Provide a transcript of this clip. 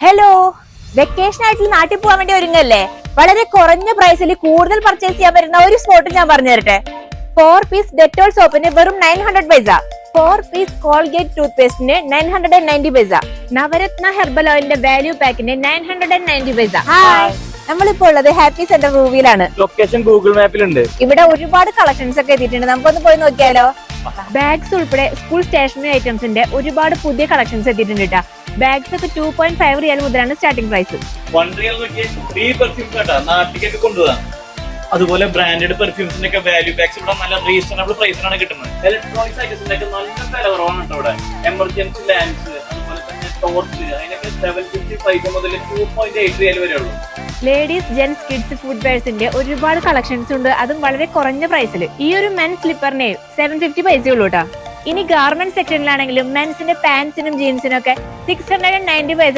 Hello, vacation ആയിട്ട് നാട്ടിൽ പോകാൻ വേണ്ടി ഒരുങ്ങല്ലേ? വളരെ കുറഞ്ഞ പ്രൈസിൽ കൂടുതൽ പർച്ചേസ് ചെയ്യാൻ പറ്റുന്ന ഒരു സ്പോട്ട് ഞാൻ പറഞ്ഞു തരട്ടെ. 4 പീസ് ഡെറ്റോൾ സോപ്പിന് വെറും 900 പൈസ, 4 പീസ് കോൾഗേറ്റ് ടൂത്ത് പേസ്റ്റിന് 990 പൈസ, നവരത്ന ഹെർബൽ ഓയിലിന്റെ വാല്യൂ പാക്കിന് 990 പൈസ. ഹായ്, നമ്മളിപ്പോ ഉള്ളത് ഹാപ്പി സെന്റർ റൂവിലാണ്. ലൊക്കേഷൻ ഗൂഗിൾ മാപ്പിലുണ്ട്. ഇവിടെ ഒരുപാട് കളക്ഷൻസ് ഒക്കെ എത്തിയിട്ടുണ്ട്, നമുക്കൊന്ന് പോയി നോക്കിയാലോ. ബാഗ്സ് ഉൾപ്പെടെ സ്കൂൾ സ്റ്റേഷനറി ഐറ്റംസിന്റെ ഒരുപാട് പുതിയ കളക്ഷൻസ് എത്തിയിട്ടുണ്ട് കേട്ടോ. ബാഗ്സ് ഒക്കെ 2.5 റിയാൽ മുതലാണ് സ്റ്റാർട്ടിംഗ് പ്രൈസ്. 1 റിയൽ നോക്കിയ 3 പെർഫ്യൂംസ് കേട്ടോ, നാട്ടിലേക്കൊക്കെ കൊണ്ടുപോകാം. അതുപോലെ ബ്രാൻഡഡ് പെർഫ്യൂംസിന്റെ ഒക്കെ വാല്യൂ പാക്സ് ഇവിടെ നല്ല റീസണബിൾ പ്രൈസിനാണ് കിട്ടുന്നത്. ഇലക്ട്രോണിക്സ് ഐറ്റംസിന്റെ ഒക്കെ നല്ല വില കുറവാണ് കേട്ടോ ഇവിടെ. എമർജൻസി ലാംപ്സ്, അതുപോലെ തന്നെ ടോർച്ച്, അതിനൊക്കെ 750 പൈസ മുതൽ 2.8 റിയൽ വരെ ഉള്ളൂ. ലേഡീസ്, ജെന്റ്സ്, കിഡ്സ് ഫുഡ് വെയർസിന്റെ ഒരുപാട് കളക്ഷൻസ് ഉണ്ട്, അതും വളരെ കുറഞ്ഞ പ്രൈസിൽ. ഈ ഒരു മെൻസ് സ്ലിപ്പറിന് 750 പൈസയുള്ളൂ കേട്ടോ. ഇനി ഗാർമെന്റ് സെക്ഷനിലാണെങ്കിലും മെൻസിന്റെ പാന്റ്സിനും ജീൻസിനും ഒക്കെ 690 പൈസ